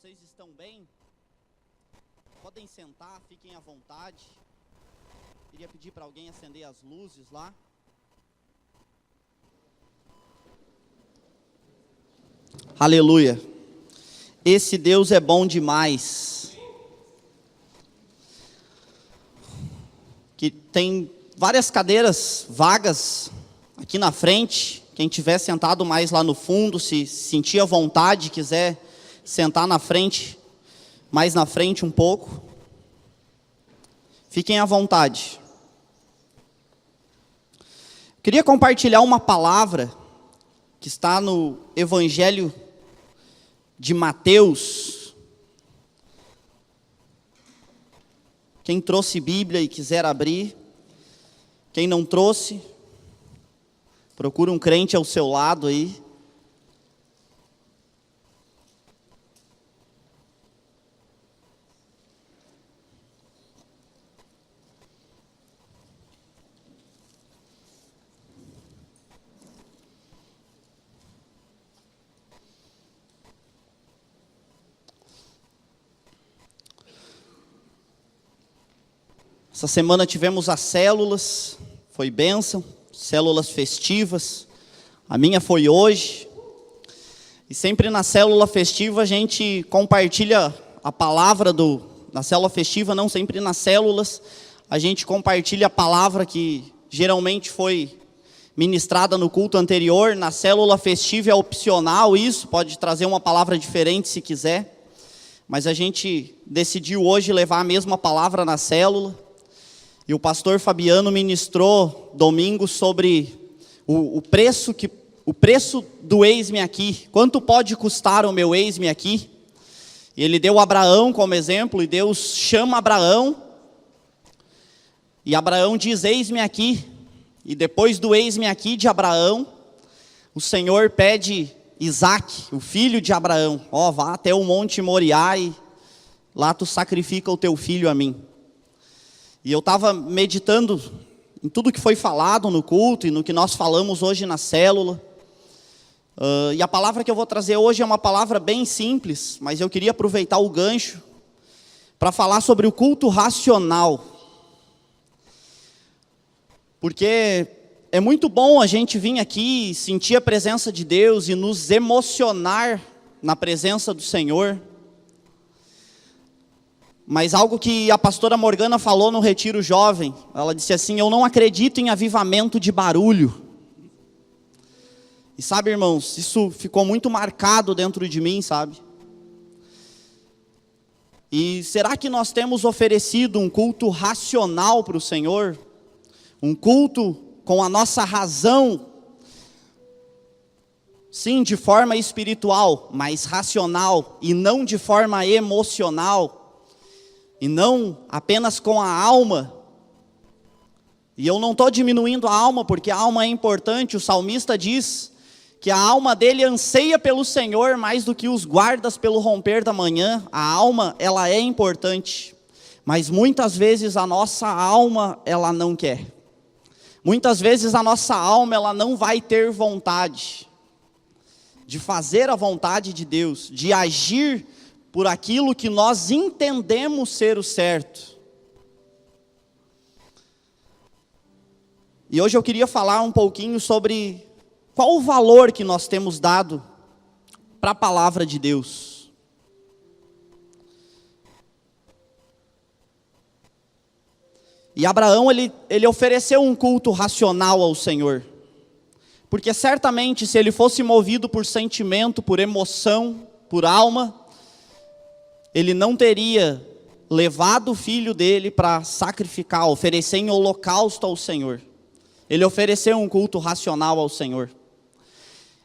Vocês estão bem? Podem sentar, fiquem à vontade. Queria pedir para alguém acender as luzes lá. Aleluia. Esse Deus é bom demais. Que tem várias cadeiras vagas aqui na frente. Quem tiver sentado mais lá no fundo, se sentir à vontade, quiser sentar na frente, mais na frente um pouco, fiquem à vontade. Queria compartilhar uma palavra que está no Evangelho de Mateus. Quem trouxe Bíblia e quiser abrir, quem não trouxe, procura um crente ao seu lado aí. Essa semana tivemos as células, foi bênção, células festivas. A minha foi hoje. E sempre na célula festiva a gente compartilha a palavra na célula festiva, não sempre nas células. A gente compartilha a palavra que geralmente foi ministrada no culto anterior. Na célula festiva é opcional isso, pode trazer uma palavra diferente se quiser. Mas a gente decidiu hoje levar a mesma palavra na célula. E o pastor Fabiano ministrou domingo sobre o preço do eis-me aqui. Quanto pode custar o meu eis-me aqui? E ele deu Abraão como exemplo, e Deus chama Abraão. E Abraão diz, eis-me aqui. E depois do eis-me aqui de Abraão, o Senhor pede Isaque, o filho de Abraão. Vá até o monte Moriá e lá tu sacrifica o teu filho a mim. E eu estava meditando em tudo que foi falado no culto e no que nós falamos hoje na célula. E a palavra que eu vou trazer hoje é uma palavra bem simples, mas eu queria aproveitar o gancho para falar sobre o culto racional. Porque é muito bom a gente vir aqui, sentir a presença de Deus e nos emocionar na presença do Senhor. Mas algo que a pastora Morgana falou no Retiro Jovem, ela disse assim, eu não acredito em avivamento de barulho. E sabe, irmãos, isso ficou muito marcado dentro de mim, sabe? E será que nós temos oferecido um culto racional para o Senhor? Um culto com a nossa razão, sim, de forma espiritual, mas racional, e não de forma emocional. E não apenas com a alma. E eu não estou diminuindo a alma, porque a alma é importante. O salmista diz que a alma dele anseia pelo Senhor mais do que os guardas pelo romper da manhã. A alma, ela é importante. Mas muitas vezes a nossa alma, ela não quer. Muitas vezes a nossa alma, ela não vai ter vontade de fazer a vontade de Deus, de agir por aquilo que nós entendemos ser o certo. E hoje eu queria falar um pouquinho sobre qual o valor que nós temos dado para a palavra de Deus. E Abraão, ele ofereceu um culto racional ao Senhor. Porque certamente se ele fosse movido por sentimento, por emoção, por alma, ele não teria levado o filho dele para sacrificar, oferecer em holocausto ao Senhor. Ele ofereceu um culto racional ao Senhor.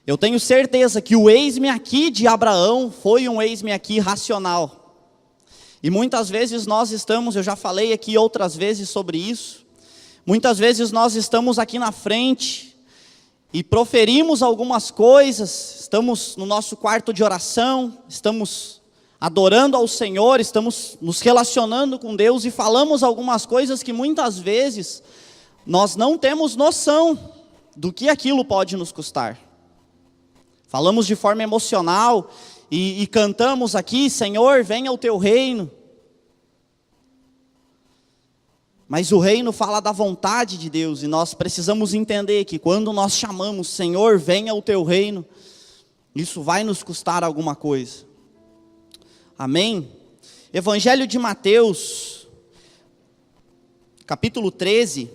Eu tenho certeza que o eis-me aqui de Abraão foi um eis-me aqui racional. E muitas vezes nós estamos, eu já falei aqui outras vezes sobre isso, muitas vezes nós estamos aqui na frente e proferimos algumas coisas, estamos no nosso quarto de oração, estamos adorando ao Senhor, estamos nos relacionando com Deus e falamos algumas coisas que muitas vezes nós não temos noção do que aquilo pode nos custar. Falamos de forma emocional e cantamos aqui, Senhor, venha o teu reino. Mas o reino fala da vontade de Deus, e nós precisamos entender que quando nós chamamos, Senhor, venha o teu reino, isso vai nos custar alguma coisa. Amém? Evangelho de Mateus, capítulo 13.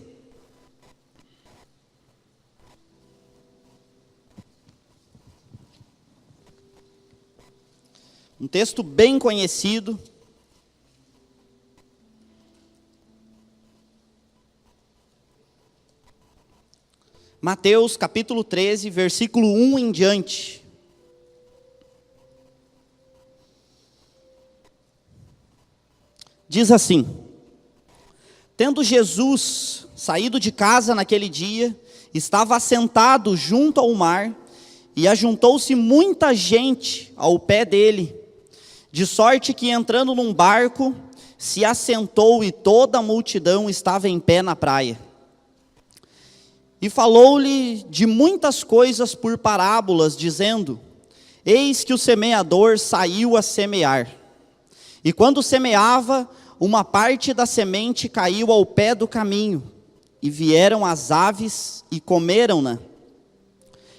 Um texto bem conhecido. Mateus capítulo 13, versículo 1 em diante. Diz assim: Tendo Jesus saído de casa naquele dia, estava assentado junto ao mar, e ajuntou-se muita gente ao pé dele, de sorte que entrando num barco, se assentou e toda a multidão estava em pé na praia. E falou-lhe de muitas coisas por parábolas, dizendo: Eis que o semeador saiu a semear. E quando semeava, uma parte da semente caiu ao pé do caminho, e vieram as aves e comeram-na.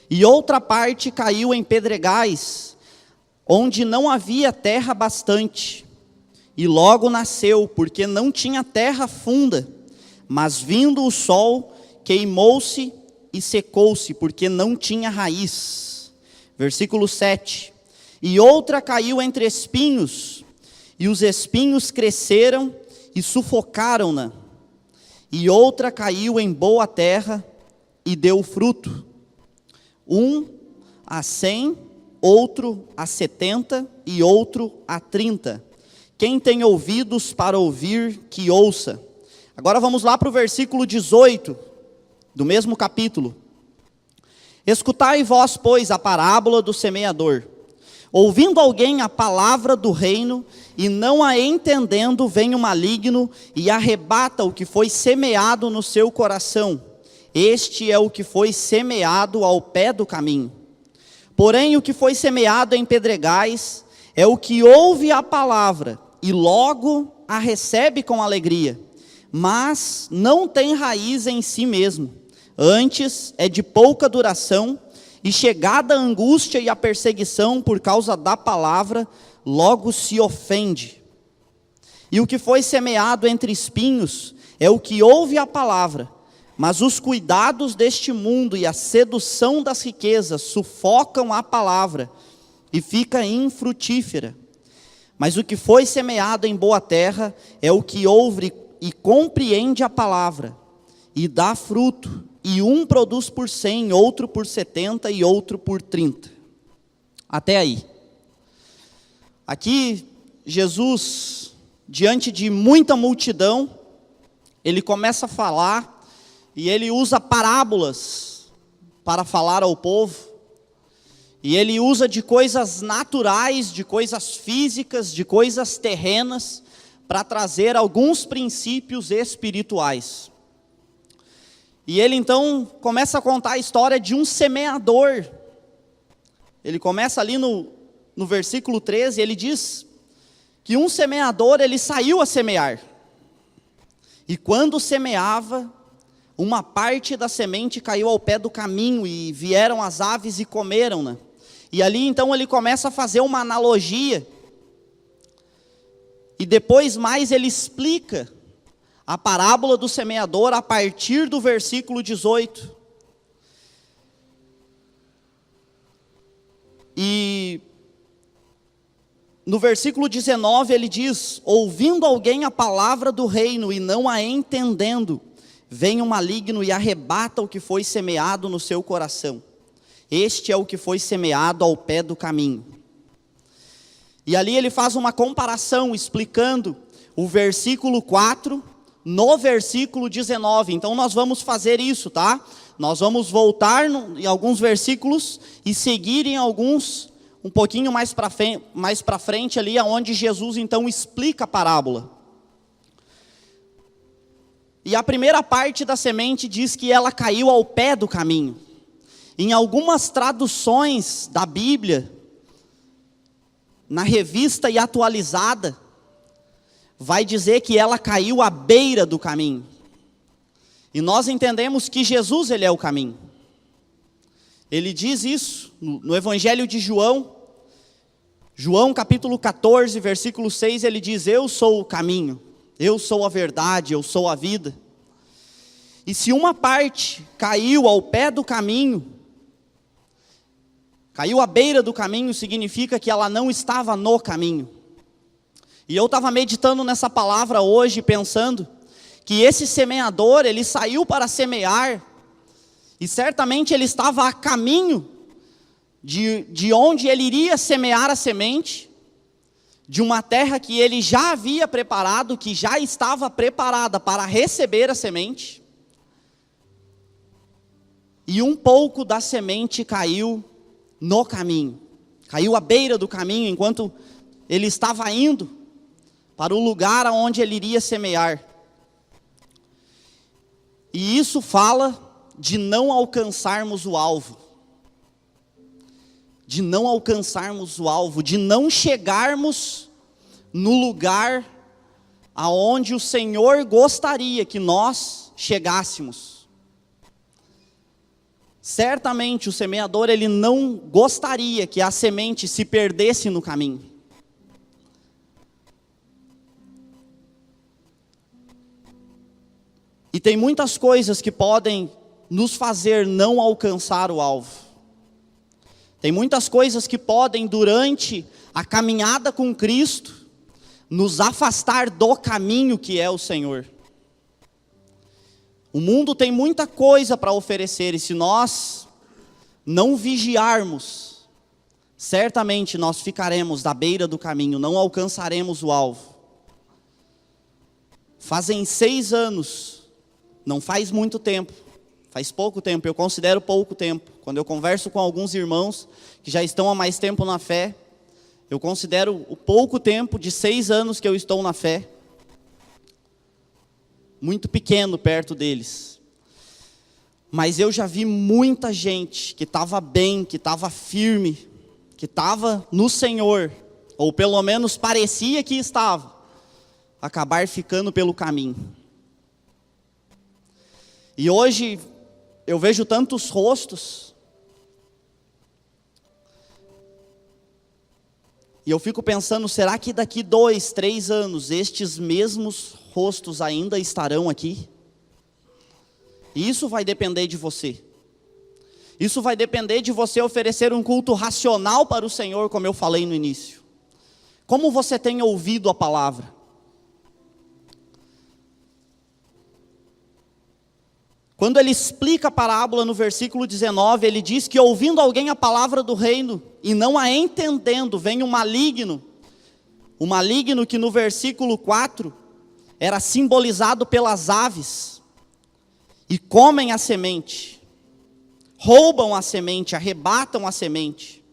E outra parte caiu em pedregais, onde não havia terra bastante. E logo nasceu, porque não tinha terra funda, mas vindo o sol, queimou-se e secou-se, porque não tinha raiz. Versículo 7. E outra caiu entre espinhos, e os espinhos cresceram e sufocaram-na. E outra caiu em boa terra e deu fruto. 100, outro 70 e outro 30. Quem tem ouvidos para ouvir, que ouça. Agora vamos lá para o versículo 18. Do mesmo capítulo. Escutai vós, pois, a parábola do semeador. Ouvindo alguém a palavra do reino, e não a entendendo, vem o maligno e arrebata o que foi semeado no seu coração. Este é o que foi semeado ao pé do caminho. Porém, o que foi semeado em pedregais é o que ouve a palavra, e logo a recebe com alegria, mas não tem raiz em si mesmo. Antes é de pouca duração, e chegada a angústia e a perseguição por causa da palavra, logo se ofende. E o que foi semeado entre espinhos é o que ouve a palavra, mas os cuidados deste mundo e a sedução das riquezas sufocam a palavra, e fica infrutífera. Mas o que foi semeado em boa terra é o que ouve e compreende a palavra, e dá fruto, e um produz por 100, outro por 70 e outro por 30. Até aí. Aqui, Jesus, diante de muita multidão, ele começa a falar, e ele usa parábolas para falar ao povo, e ele usa de coisas naturais, de coisas físicas, de coisas terrenas, para trazer alguns princípios espirituais. E ele então começa a contar a história de um semeador. Ele começa ali no versículo 13, ele diz que um semeador, ele saiu a semear. E quando semeava, uma parte da semente caiu ao pé do caminho, e vieram as aves e comeram-na. E ali então ele começa a fazer uma analogia. E depois mais ele explica a parábola do semeador a partir do versículo 18. E no versículo 19 ele diz: ouvindo alguém a palavra do reino e não a entendendo, vem o maligno e arrebata o que foi semeado no seu coração. Este é o que foi semeado ao pé do caminho. E ali ele faz uma comparação, explicando o versículo 4 no versículo 19. Então nós vamos fazer isso, tá? Nós vamos voltar em alguns versículos e seguir em alguns, um pouquinho mais para frente ali, onde Jesus então explica a parábola. E a primeira parte da semente diz que ela caiu ao pé do caminho. Em algumas traduções da Bíblia, na revista e atualizada, vai dizer que ela caiu à beira do caminho. E nós entendemos que Jesus, ele é o caminho. Ele diz isso no Evangelho de João. João capítulo 14, versículo 6, ele diz: eu sou o caminho, eu sou a verdade, eu sou a vida. E se uma parte caiu ao pé do caminho, caiu à beira do caminho, significa que ela não estava no caminho. E eu estava meditando nessa palavra hoje, pensando que esse semeador, ele saiu para semear, e certamente ele estava a caminho de onde ele iria semear a semente, de uma terra que ele já havia preparado, que já estava preparada para receber a semente. E um pouco da semente caiu no caminho, caiu à beira do caminho, enquanto ele estava indo para o lugar aonde ele iria semear. E isso fala de não alcançarmos o alvo. De não alcançarmos o alvo, de não chegarmos no lugar aonde o Senhor gostaria que nós chegássemos. Certamente o semeador, ele não gostaria que a semente se perdesse no caminho. E tem muitas coisas que podem nos fazer não alcançar o alvo. Tem muitas coisas que podem, durante a caminhada com Cristo, nos afastar do caminho que é o Senhor. O mundo tem muita coisa para oferecer, e se nós não vigiarmos, certamente nós ficaremos da beira do caminho, não alcançaremos o alvo. Fazem 6 anos, não faz muito tempo, faz pouco tempo, eu considero pouco tempo. Quando eu converso com alguns irmãos que já estão há mais tempo na fé, eu considero o pouco tempo de 6 anos que eu estou na fé muito pequeno perto deles. Mas eu já vi muita gente que estava bem, que estava firme, que estava no Senhor, ou pelo menos parecia que estava, acabar ficando pelo caminho. E hoje eu vejo tantos rostos, e eu fico pensando, será que daqui 2, 3 anos, estes mesmos rostos ainda estarão aqui? E isso vai depender de você. Isso vai depender de você oferecer um culto racional para o Senhor, como eu falei no início. Como você tem ouvido a palavra? Quando ele explica a parábola no versículo 19, ele diz que ouvindo alguém a palavra do reino e não a entendendo, vem o maligno. O maligno que no versículo 4 era simbolizado pelas aves, e comem a semente, roubam a semente, arrebatam a semente.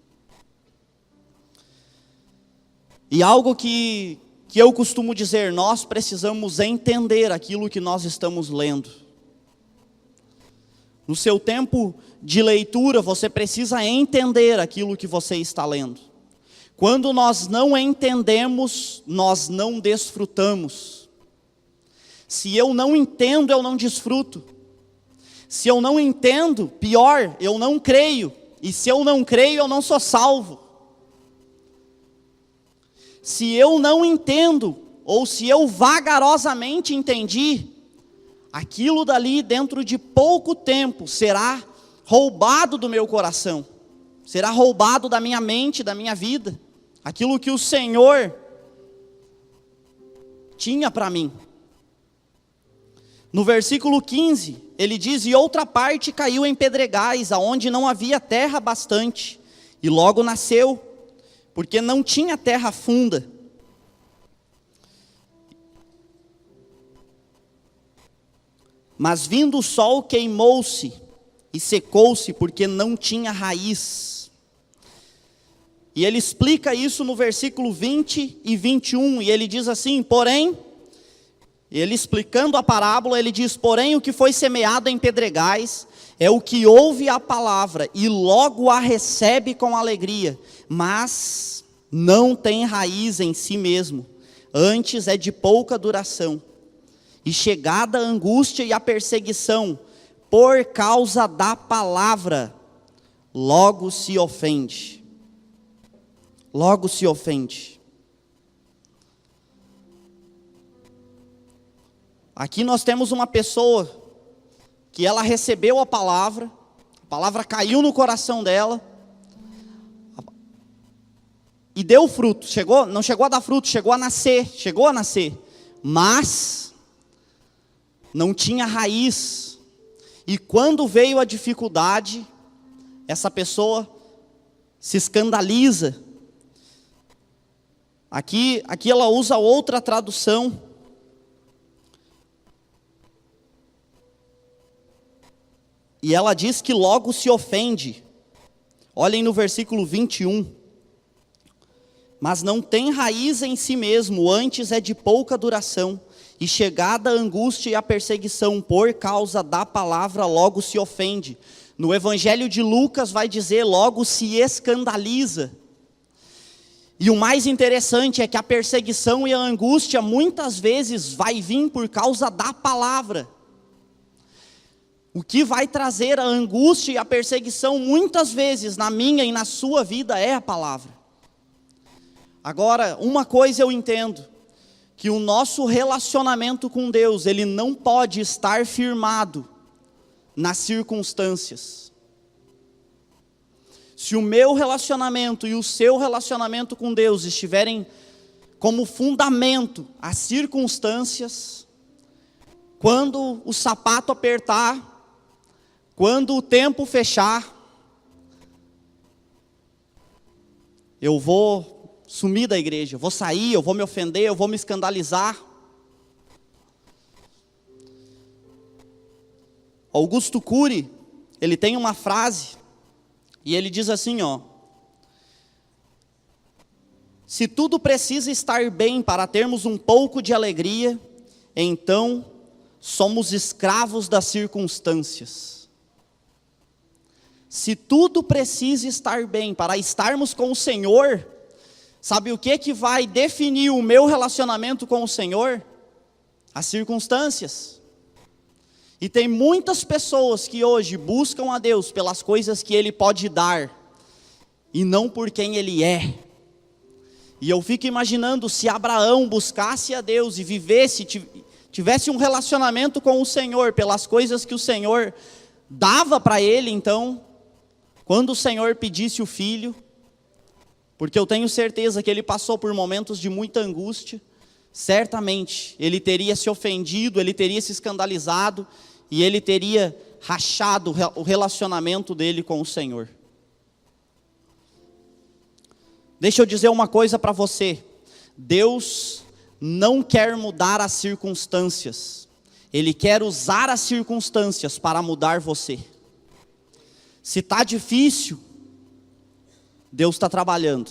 E algo que eu costumo dizer, nós precisamos entender aquilo que nós estamos lendo. No seu tempo de leitura, você precisa entender aquilo que você está lendo. Quando nós não entendemos, nós não desfrutamos. Se eu não entendo, eu não desfruto. Se eu não entendo, pior, eu não creio. E se eu não creio, eu não sou salvo. Se eu não entendo, ou se eu vagarosamente entendi, aquilo dali dentro de pouco tempo será roubado do meu coração. Será roubado da minha mente, da minha vida. Aquilo que o Senhor tinha para mim. No versículo 15, ele diz: e outra parte caiu em pedregais, aonde não havia terra bastante, e logo nasceu, porque não tinha terra funda. Mas vindo o sol queimou-se e secou-se, porque não tinha raiz. E ele explica isso no versículo 20 e 21, e ele diz assim, porém, ele explicando a parábola, ele diz, porém o que foi semeado em pedregais é o que ouve a palavra e logo a recebe com alegria, mas não tem raiz em si mesmo, antes é de pouca duração. E chegada a angústia e a perseguição, por causa da palavra, logo se ofende. Logo se ofende. Aqui nós temos uma pessoa que ela recebeu a palavra caiu no coração dela, e deu fruto. Não chegou a dar fruto, chegou a nascer, mas não tinha raiz. E quando veio a dificuldade, essa pessoa se escandaliza. Aqui ela usa outra tradução. E ela diz que logo se ofende. Olhem no versículo 21. Mas não tem raiz em si mesmo, antes é de pouca duração. E chegada a angústia e a perseguição por causa da palavra, logo se ofende. No Evangelho de Lucas vai dizer, logo se escandaliza. E o mais interessante é que a perseguição e a angústia muitas vezes vai vir por causa da palavra. O que vai trazer a angústia e a perseguição muitas vezes na minha e na sua vida é a palavra. Agora, uma coisa eu entendo, que o nosso relacionamento com Deus, ele não pode estar firmado nas circunstâncias. Se o meu relacionamento e o seu relacionamento com Deus estiverem como fundamento as circunstâncias, quando o sapato apertar, quando o tempo fechar, eu vou sumir da igreja, eu vou sair, eu vou me ofender, eu vou me escandalizar. Augusto Cury, ele tem uma frase, e ele diz assim, se tudo precisa estar bem para termos um pouco de alegria, então somos escravos das circunstâncias. Se tudo precisa estar bem para estarmos com o Senhor, sabe o que vai definir o meu relacionamento com o Senhor? As circunstâncias. E tem muitas pessoas que hoje buscam a Deus pelas coisas que Ele pode dar, e não por quem Ele é. E eu fico imaginando se Abraão buscasse a Deus e tivesse um relacionamento com o Senhor pelas coisas que o Senhor dava para ele, então, quando o Senhor pedisse o filho, porque eu tenho certeza que ele passou por momentos de muita angústia, certamente ele teria se ofendido, ele teria se escandalizado, e ele teria rachado o relacionamento dele com o Senhor. Deixa eu dizer uma coisa para você, Deus não quer mudar as circunstâncias, Ele quer usar as circunstâncias para mudar você. Se está difícil, Deus está trabalhando.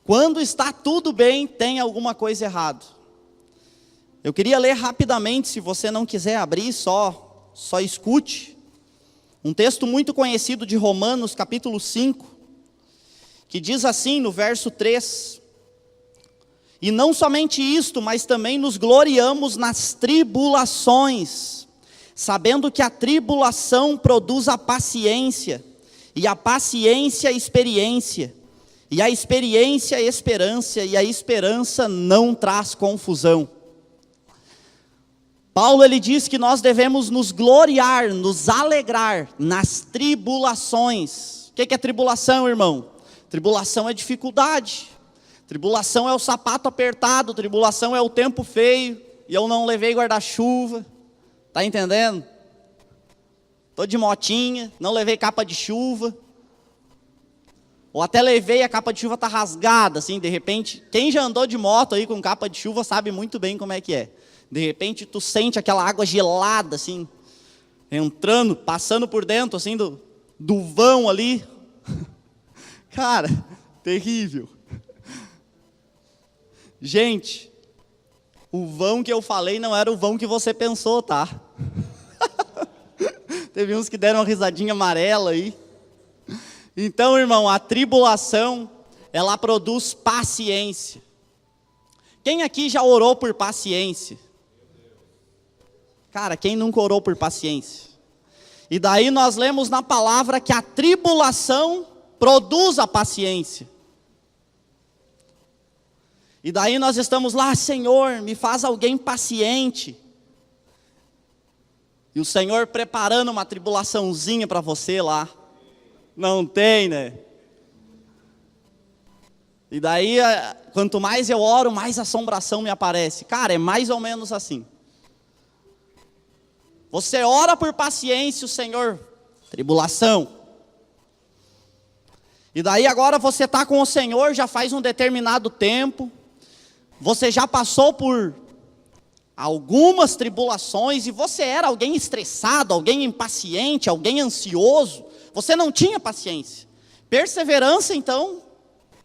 Quando está tudo bem, tem alguma coisa errada. Eu queria ler rapidamente, se você não quiser abrir, só escute. Um texto muito conhecido de Romanos, capítulo 5, que diz assim no verso 3. E não somente isto, mas também nos gloriamos nas tribulações, sabendo que a tribulação produz a paciência, e a paciência a experiência, e a experiência a esperança, e a esperança não traz confusão. Paulo ele diz que nós devemos nos gloriar, nos alegrar nas tribulações. O que é tribulação, irmão? Tribulação é dificuldade, tribulação é o sapato apertado, tribulação é o tempo feio, e eu não levei guarda-chuva. Está entendendo? Estou de motinha, não levei capa de chuva. Ou até levei, a capa de chuva está rasgada, assim, de repente. Quem já andou de moto aí com capa de chuva sabe muito bem como é que é. De repente tu sente aquela água gelada, assim, entrando, passando por dentro, assim, do vão ali. Cara, terrível. Gente, o vão que eu falei não era o vão que você pensou, tá? Teve uns que deram uma risadinha amarela aí. Então, irmão, a tribulação, ela produz paciência. Quem aqui já orou por paciência? Cara, quem nunca orou por paciência? E daí nós lemos na palavra que a tribulação produz a paciência. E daí nós estamos lá, Senhor, me faz alguém paciente. E o Senhor preparando uma tribulaçãozinha para você lá. Não tem, né? E daí, quanto mais eu oro, mais assombração me aparece. Cara, é mais ou menos assim. Você ora por paciência, o Senhor, tribulação. E daí agora você está com o Senhor já faz um determinado tempo. Você já passou por algumas tribulações e você era alguém estressado, alguém impaciente, alguém ansioso. Você não tinha paciência. Perseverança, então,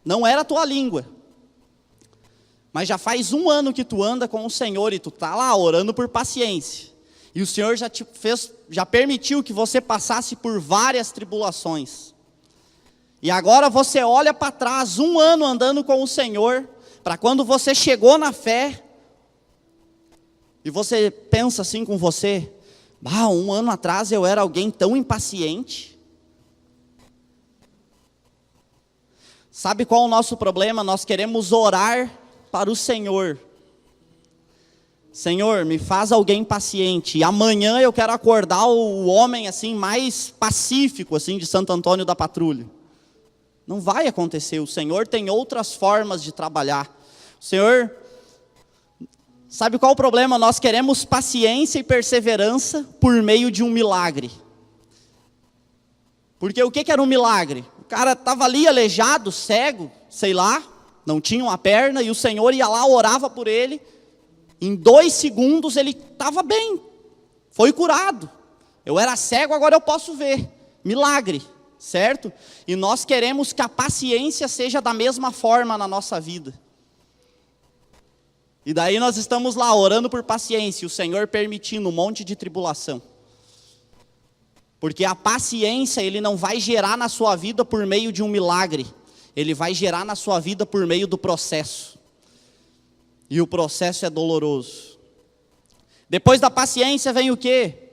não era a tua língua. Mas já faz 1 ano que tu anda com o Senhor e tu está lá orando por paciência. E o Senhor já permitiu que você passasse por várias tribulações. E agora você olha para trás, 1 ano andando com o Senhor, para quando você chegou na fé, e você pensa assim com você, 1 ano atrás eu era alguém tão impaciente. Sabe qual é o nosso problema? Nós queremos orar para o Senhor. Senhor, me faz alguém paciente. E amanhã eu quero acordar o homem assim mais pacífico assim de Santo Antônio da Patrulha. Não vai acontecer. O Senhor tem outras formas de trabalhar. O Senhor, sabe qual é o problema? Nós queremos paciência e perseverança por meio de um milagre. Porque o que era um milagre? O cara estava ali aleijado, cego, sei lá, não tinha uma perna, e o Senhor ia lá, orava por ele. Em 2 segundos ele estava bem, foi curado. Eu era cego, agora eu posso ver. Milagre, certo? E nós queremos que a paciência seja da mesma forma na nossa vida. E daí nós estamos lá orando por paciência, e o Senhor permitindo um monte de tribulação. Porque a paciência, Ele não vai gerar na sua vida por meio de um milagre. Ele vai gerar na sua vida por meio do processo. E o processo é doloroso. Depois da paciência vem o quê?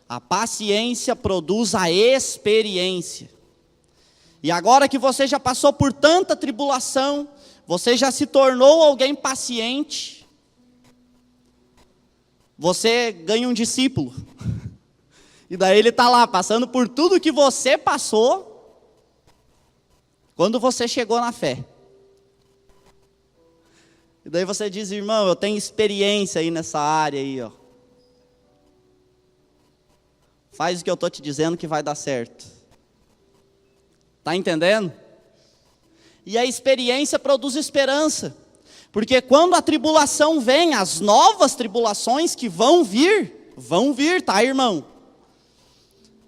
A paciência produz a experiência. E agora que você já passou por tanta tribulação, você já se tornou alguém paciente, você ganha um discípulo. E daí ele está lá, passando por tudo que você passou, quando você chegou na fé. E daí você diz, irmão, eu tenho experiência aí nessa área aí, ó. Faz o que eu estou te dizendo que vai dar certo. Está entendendo? E a experiência produz esperança. Porque quando a tribulação vem, as novas tribulações que vão vir, tá, irmão?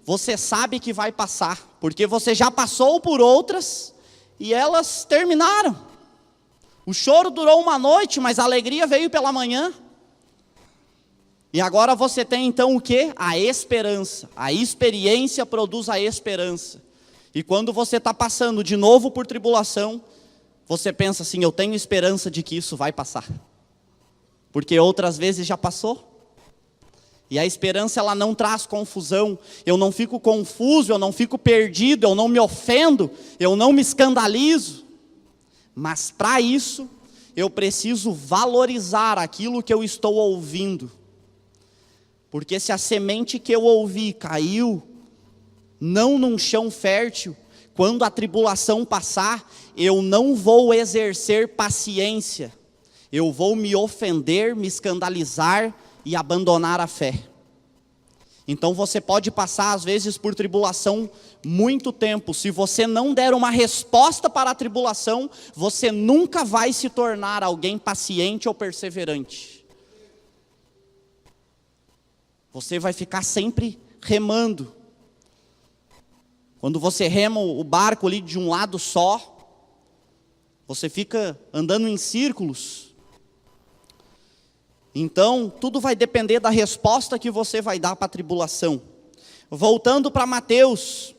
Você sabe que vai passar, porque você já passou por outras e elas terminaram. O choro durou uma noite, mas a alegria veio pela manhã. E agora você tem então o quê? A esperança. A experiência produz a esperança. E quando você está passando de novo por tribulação, você pensa assim, eu tenho esperança de que isso vai passar. Porque outras vezes já passou. E a esperança, ela não traz confusão. Eu não fico confuso, eu não fico perdido, eu não me ofendo, eu não me escandalizo. Mas para isso, eu preciso valorizar aquilo que eu estou ouvindo. Porque se a semente que eu ouvi caiu, não num chão fértil, quando a tribulação passar, eu não vou exercer paciência. Eu vou me ofender, me escandalizar e abandonar a fé. Então você pode passar às vezes por tribulação muito tempo. Se você não der uma resposta para a tribulação, você nunca vai se tornar alguém paciente ou perseverante. Você vai ficar sempre remando. Quando você rema o barco ali de um lado só, você fica andando em círculos. Então, tudo vai depender da resposta que você vai dar para a tribulação. Voltando para Mateus,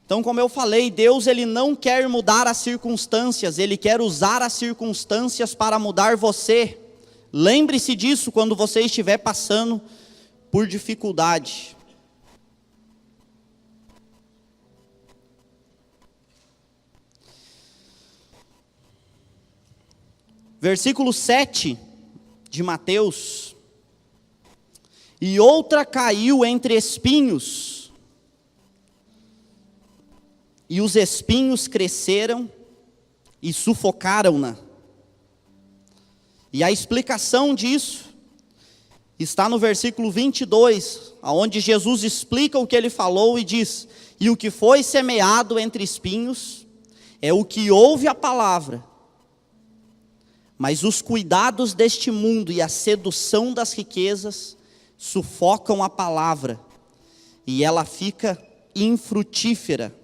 Então, como eu falei, Deus ele não quer mudar as circunstâncias, Ele quer usar as circunstâncias para mudar você. Lembre-se disso quando você estiver passando por dificuldade. Versículo 7 de Mateus. E outra caiu entre espinhos, e os espinhos cresceram e sufocaram-na. E a explicação disso está no versículo 22, onde Jesus explica o que ele falou e diz: e o que foi semeado entre espinhos é o que ouve a palavra, mas os cuidados deste mundo e a sedução das riquezas sufocam a palavra, e ela fica infrutífera.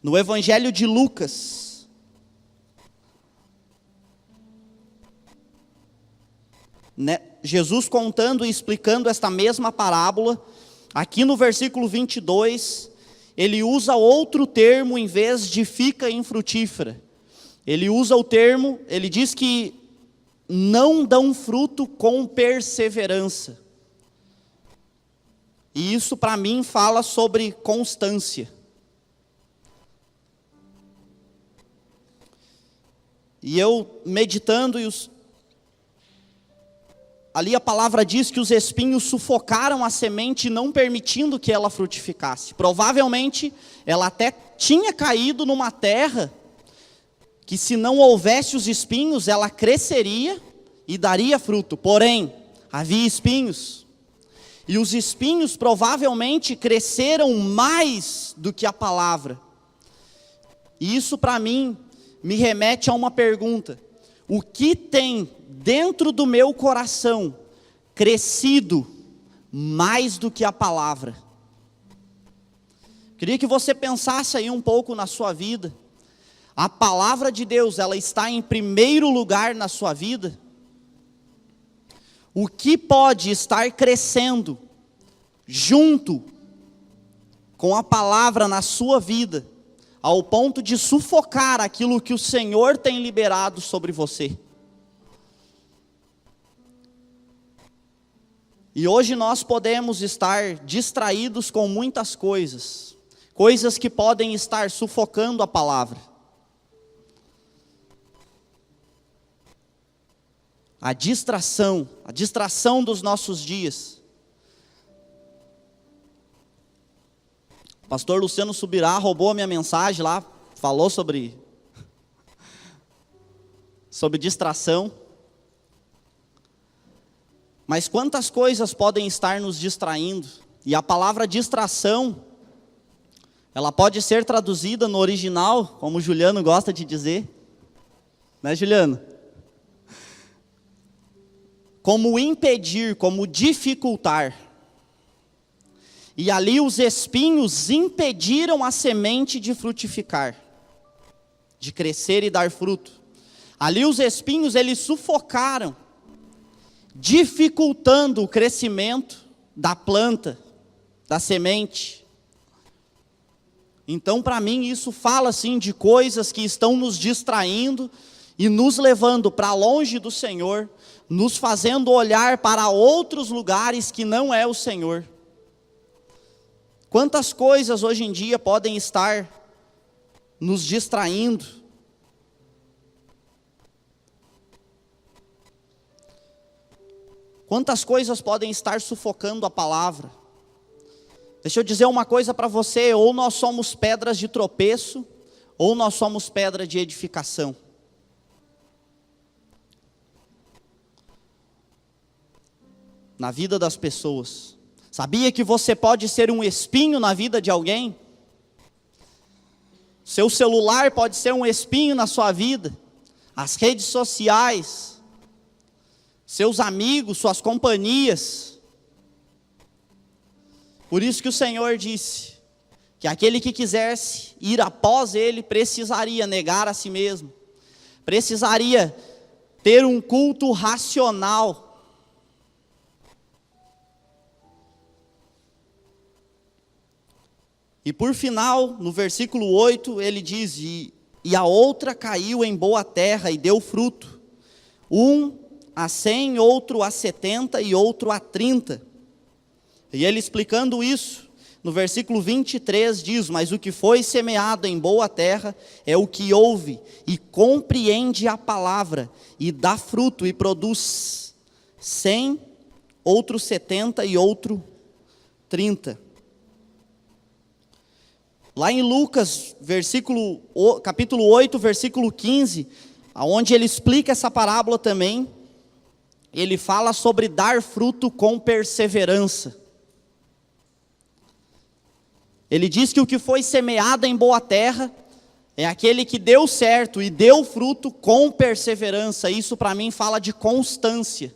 No Evangelho de Lucas, Jesus contando e explicando esta mesma parábola, aqui no versículo 22, ele usa outro termo em vez de fica infrutífera. Ele usa o termo, ele diz que não dão fruto com perseverança. E isso para mim fala sobre constância. E eu meditando, ali a palavra diz que os espinhos sufocaram a semente, não permitindo que ela frutificasse. Provavelmente ela até tinha caído numa terra que, se não houvesse os espinhos, ela cresceria e daria fruto. Porém, havia espinhos. E os espinhos provavelmente cresceram mais do que a palavra. E isso para mim me remete a uma pergunta: o que tem dentro do meu coração crescido mais do que a palavra? Queria que você pensasse aí um pouco na sua vida. A palavra de Deus, ela está em primeiro lugar na sua vida? O que pode estar crescendo junto com a palavra na sua vida, ao ponto de sufocar aquilo que o Senhor tem liberado sobre você? E hoje nós podemos estar distraídos com muitas coisas, coisas que podem estar sufocando a palavra. A distração dos nossos dias. O pastor Luciano Subirá roubou a minha mensagem lá, falou sobre distração. Mas quantas coisas podem estar nos distraindo? E a palavra distração, ela pode ser traduzida no original, como o Juliano gosta de dizer, né, Juliano? Como impedir, como dificultar. E ali os espinhos impediram a semente de frutificar, de crescer e dar fruto. Ali os espinhos, eles sufocaram, dificultando o crescimento da planta, da semente. Então, para mim, isso fala assim de coisas que estão nos distraindo e nos levando para longe do Senhor, nos fazendo olhar para outros lugares que não é o Senhor. Quantas coisas hoje em dia podem estar nos distraindo? Quantas coisas podem estar sufocando a palavra? Deixa eu dizer uma coisa para você: ou nós somos pedras de tropeço, ou nós somos pedra de edificação. Na vida das pessoas. Sabia que você pode ser um espinho na vida de alguém? Seu celular pode ser um espinho na sua vida. As redes sociais, seus amigos, suas companhias. Por isso que o Senhor disse que aquele que quisesse ir após Ele precisaria negar a si mesmo, precisaria ter um culto racional. E por final, no versículo 8, ele diz: e a outra caiu em boa terra e deu fruto, um a 100, outro a 70 e outro a 30. E ele explicando isso, no versículo 23 diz: mas o que foi semeado em boa terra é o que ouve e compreende a palavra, e dá fruto e produz 100, outro 70 e outro 30. Lá em Lucas, capítulo 8, versículo 15, onde ele explica essa parábola também, ele fala sobre dar fruto com perseverança. Ele diz que o que foi semeado em boa terra é aquele que deu certo e deu fruto com perseverança. Isso para mim fala de constância.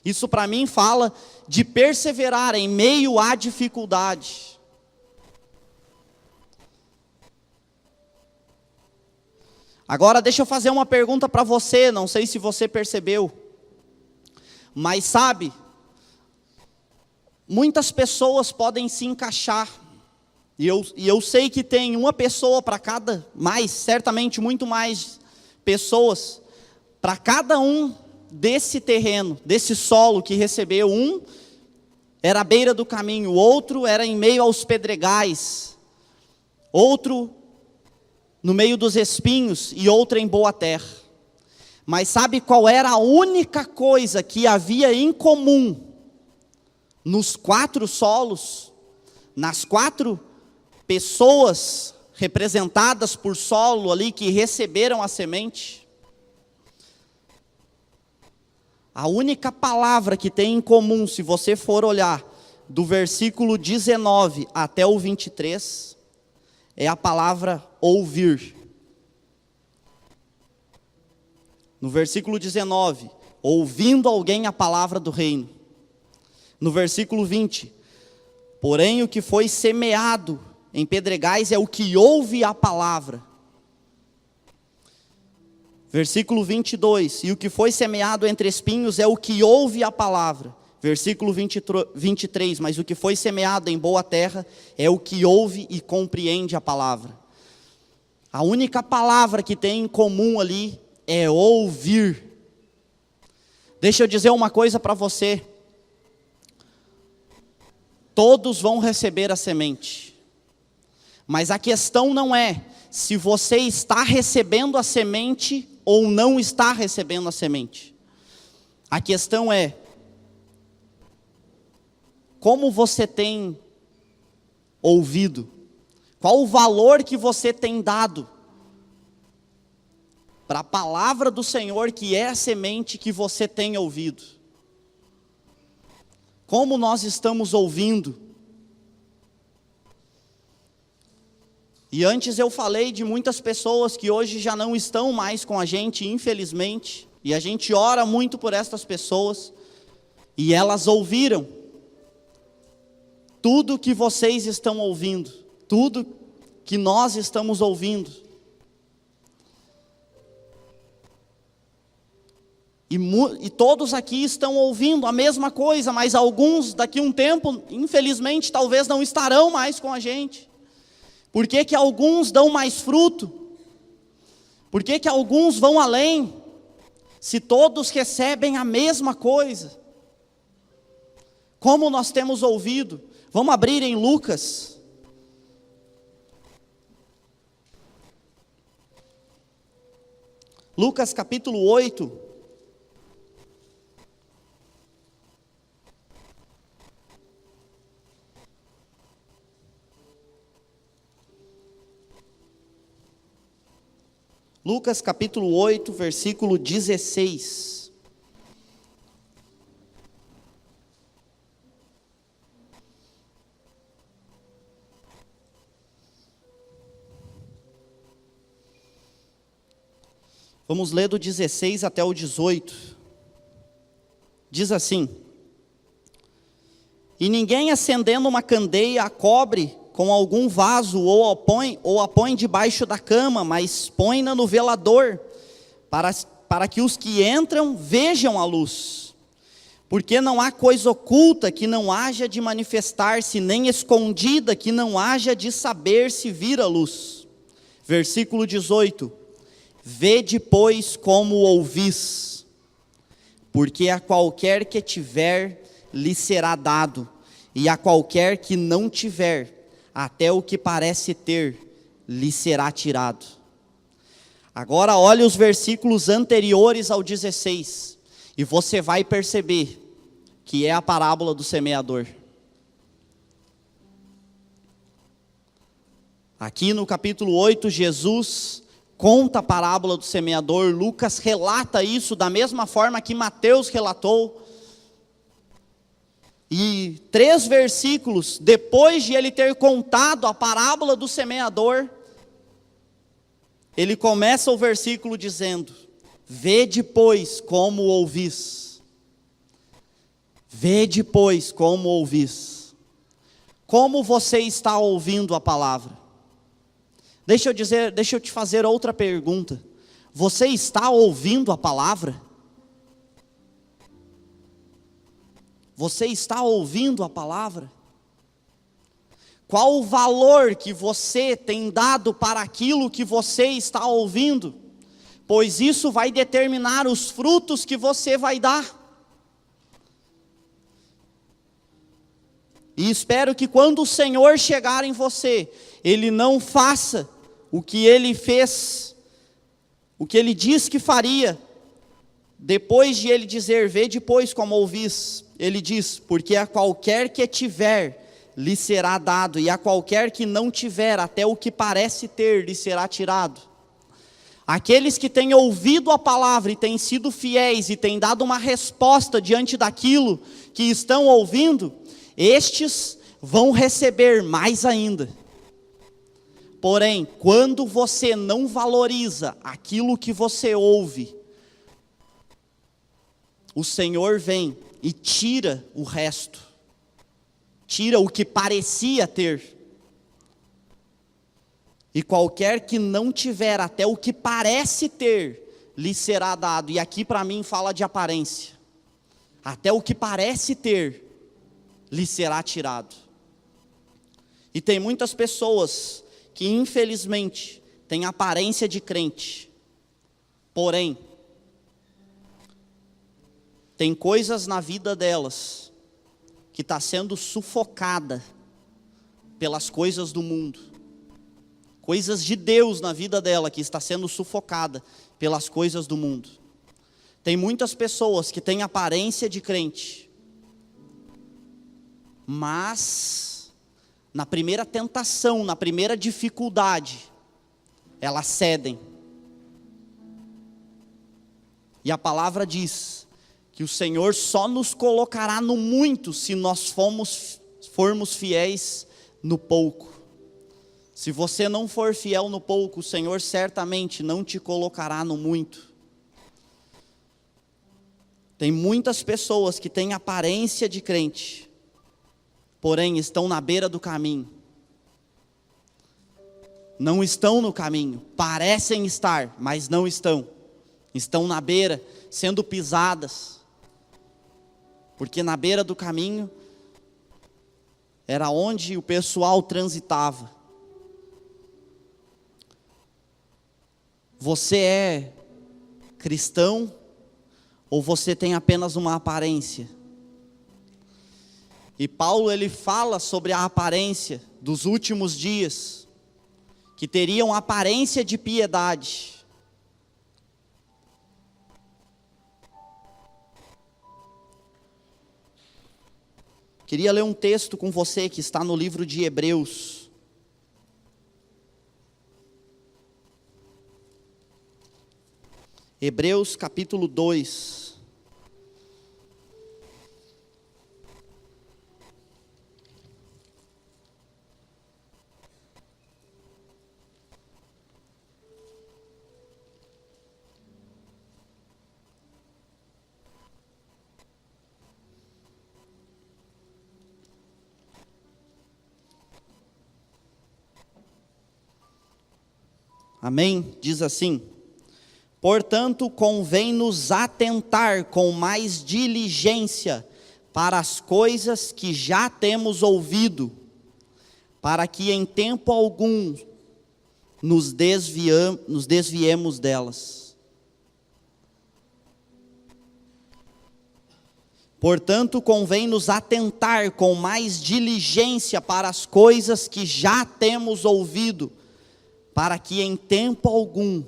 Isso para mim fala de perseverar em meio à dificuldade. Agora deixa eu fazer uma pergunta para você, não sei se você percebeu. Mas sabe, muitas pessoas podem se encaixar. E eu sei que tem uma pessoa para cada, certamente muito mais pessoas, para cada um desse terreno, desse solo que recebeu. Um era à beira do caminho, o outro era em meio aos pedregais, outro no meio dos espinhos e outro em boa terra. Mas sabe qual era a única coisa que havia em comum nos 4 solos, nas 4 pessoas representadas por solo ali que receberam a semente? A única palavra que tem em comum, se você for olhar do versículo 19 até o 23, é a palavra ouvir. No versículo 19, ouvindo alguém a palavra do reino. No versículo 20, porém o que foi semeado em pedregais é o que ouve a palavra. Versículo 22, e o que foi semeado entre espinhos é o que ouve a palavra. Versículo 23, mas o que foi semeado em boa terra é o que ouve e compreende a palavra. A única palavra que tem em comum ali é ouvir. Deixa eu dizer uma coisa para você. Todos vão receber a semente. Mas a questão não é se você está recebendo a semente ou não está recebendo a semente. A questão é como você tem ouvido, qual o valor que você tem dado para a palavra do Senhor, que é a semente que você tem ouvido. Como nós estamos ouvindo. E antes eu falei de muitas pessoas que hoje já não estão mais com a gente, infelizmente, e a gente ora muito por estas pessoas, e elas ouviram tudo que vocês estão ouvindo, tudo que nós estamos ouvindo. E todos aqui estão ouvindo a mesma coisa, mas alguns daqui a um tempo, infelizmente, talvez não estarão mais com a gente. Por que que alguns dão mais fruto? Por que que alguns vão além? Se todos recebem a mesma coisa. Como nós temos ouvido? Vamos abrir em Lucas. Lucas capítulo 8. Lucas capítulo 8, versículo 16. Vamos ler do 16 até o 18. Diz assim: e ninguém acendendo uma candeia a cobre com algum vaso ou a põe debaixo da cama, mas põe-na no velador, para que os que entram vejam a luz. Porque não há coisa oculta que não haja de manifestar-se, nem escondida que não haja de saber-se vir à luz. Versículo 18. Vede, pois, como ouvis, porque a qualquer que tiver, lhe será dado, e a qualquer que não tiver, até o que parece ter, lhe será tirado. Agora olhe os versículos anteriores ao 16, e você vai perceber que é a parábola do semeador. Aqui no capítulo 8, Jesus conta a parábola do semeador. Lucas relata isso da mesma forma que Mateus relatou. E 3 versículos depois de ele ter contado a parábola do semeador, ele começa o versículo dizendo: vede, pois, como ouvis. Vede, pois, como ouvis. Como você está ouvindo a palavra? Deixa eu te fazer outra pergunta. Você está ouvindo a palavra? Você está ouvindo a palavra? Qual o valor que você tem dado para aquilo que você está ouvindo? Pois isso vai determinar os frutos que você vai dar. E espero que quando o Senhor chegar em você, Ele não faça o que Ele fez, o que Ele diz que faria, depois de Ele dizer, vede pois como ouvis. Ele diz, porque a qualquer que tiver, lhe será dado, e a qualquer que não tiver, até o que parece ter, lhe será tirado. Aqueles que têm ouvido a palavra e têm sido fiéis e têm dado uma resposta diante daquilo que estão ouvindo, estes vão receber mais ainda. Porém, quando você não valoriza aquilo que você ouve, o Senhor vem e tira o resto, tira o que parecia ter. E qualquer que não tiver até o que parece ter, lhe será dado. E aqui para mim fala de aparência. Até o que parece ter, lhe será tirado. E tem muitas pessoas que infelizmente têm aparência de crente, porém, tem coisas na vida delas que está sendo sufocada pelas coisas do mundo. Coisas de Deus na vida dela que está sendo sufocada pelas coisas do mundo. Tem muitas pessoas que têm aparência de crente, mas na primeira tentação, na primeira dificuldade, elas cedem. E a palavra diz que o Senhor só nos colocará no muito se nós formos fiéis no pouco. Se você não for fiel no pouco, o Senhor certamente não te colocará no muito. Tem muitas pessoas que têm aparência de crente, porém estão na beira do caminho. Não estão no caminho, parecem estar, mas não estão. Estão na beira, sendo pisadas. Porque na beira do caminho era onde o pessoal transitava. Você é cristão ou você tem apenas uma aparência? E Paulo ele fala sobre a aparência dos últimos dias, que teriam aparência de piedade. Queria ler um texto com você que está no livro de Hebreus. Hebreus capítulo 2. Amém? Diz assim: Portanto, convém nos atentar com mais diligência para as coisas que já temos ouvido, para que em tempo algum nos desviemos delas. Portanto, convém nos atentar com mais diligência para as coisas que já temos ouvido, para que em tempo algum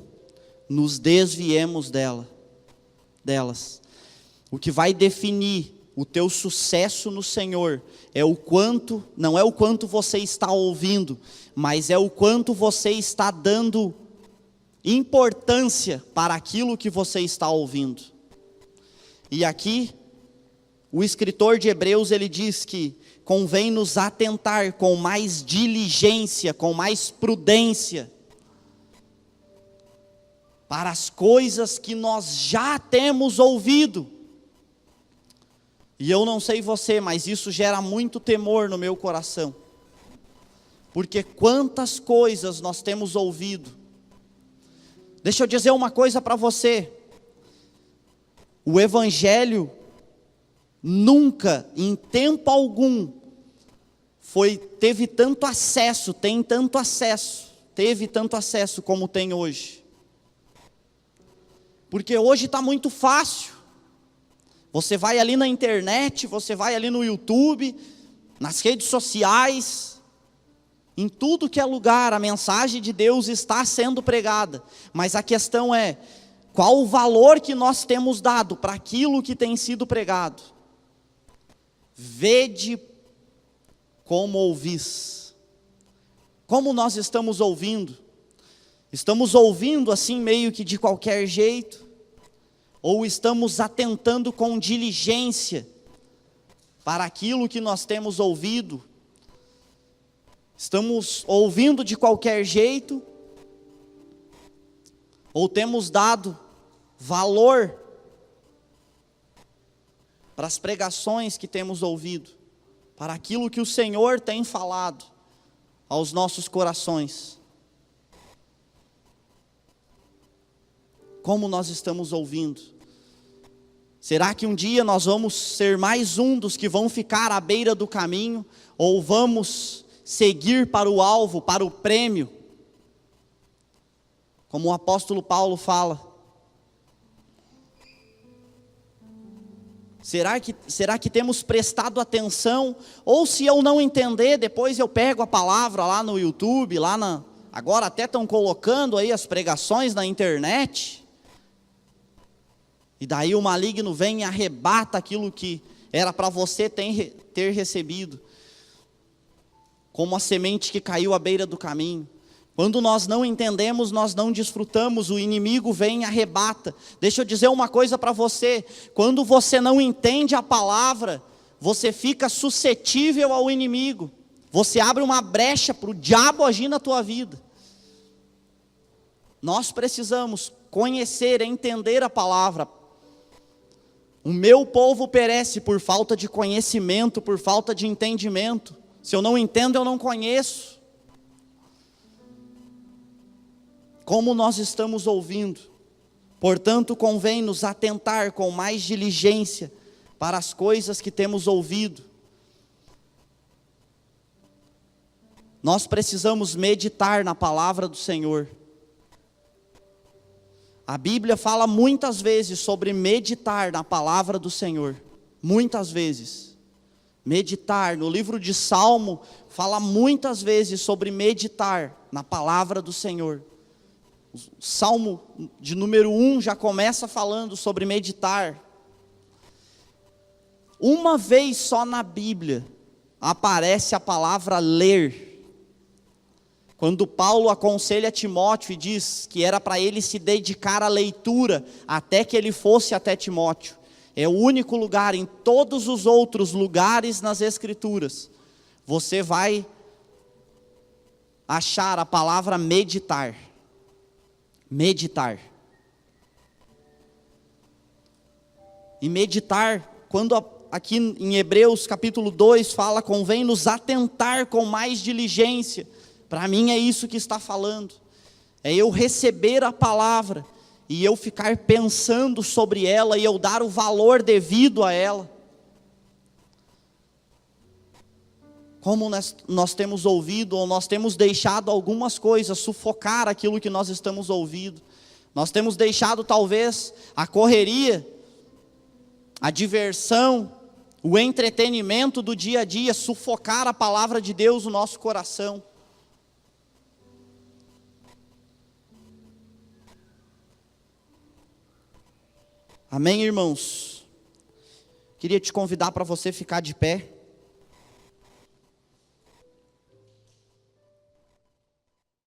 nos desviemos delas. O que vai definir o teu sucesso no Senhor não é o quanto você está ouvindo, mas é o quanto você está dando importância para aquilo que você está ouvindo. E aqui, o escritor de Hebreus, ele diz que convém nos atentar com mais diligência, com mais prudência, para as coisas que nós já temos ouvido. E eu não sei você, mas isso gera muito temor no meu coração. Porque quantas coisas nós temos ouvido. Deixa eu dizer uma coisa para você. O Evangelho nunca, em tempo algum, teve tanto acesso como tem hoje. Porque hoje está muito fácil. Você vai ali na internet, você vai ali no YouTube, nas redes sociais, em tudo que é lugar, a mensagem de Deus está sendo pregada. Mas a questão é, qual o valor que nós temos dado para aquilo que tem sido pregado? Vede como ouvis. Como nós estamos ouvindo? Estamos ouvindo assim meio que de qualquer jeito? Ou estamos atentando com diligência para aquilo que nós temos ouvido? Estamos ouvindo de qualquer jeito? Ou temos dado valor para as pregações que temos ouvido, para aquilo que o Senhor tem falado aos nossos corações? Como nós estamos ouvindo? Será que um dia nós vamos ser mais um dos que vão ficar à beira do caminho? Ou vamos seguir para o alvo, para o prêmio? Como o apóstolo Paulo fala. Será que temos prestado atenção? Ou se eu não entender, depois eu pego a palavra lá no YouTube, agora até estão colocando aí as pregações na internet. E daí o maligno vem e arrebata aquilo que era para você ter recebido. Como a semente que caiu à beira do caminho. Quando nós não entendemos, nós não desfrutamos, o inimigo vem e arrebata. Deixa eu dizer uma coisa para você. Quando você não entende a palavra, você fica suscetível ao inimigo. Você abre uma brecha para o diabo agir na tua vida. Nós precisamos conhecer, entender a palavra. O meu povo perece por falta de conhecimento, por falta de entendimento. Se eu não entendo, eu não conheço. Como nós estamos ouvindo? Portanto, convém nos atentar com mais diligência para as coisas que temos ouvido. Nós precisamos meditar na palavra do Senhor. A Bíblia fala muitas vezes sobre meditar na palavra do Senhor. Muitas vezes. Meditar. No livro de Salmo, fala muitas vezes sobre meditar na palavra do Senhor. O Salmo de número 1 já começa falando sobre meditar. Uma vez só na Bíblia aparece a palavra ler. Quando Paulo aconselha Timóteo e diz que era para ele se dedicar à leitura até que ele fosse até Timóteo. É o único lugar, em todos os outros lugares nas Escrituras, você vai achar a palavra meditar. Meditar. E meditar, quando aqui em Hebreus capítulo 2 fala, convém nos atentar com mais diligência. Para mim é isso que está falando. É eu receber a palavra e eu ficar pensando sobre ela e eu dar o valor devido a ela. Como nós temos ouvido, ou nós temos deixado algumas coisas sufocar aquilo que nós estamos ouvindo. Nós temos deixado talvez a correria, a diversão, o entretenimento do dia a dia sufocar a palavra de Deus no nosso coração. Amém, irmãos? Queria te convidar para você ficar de pé.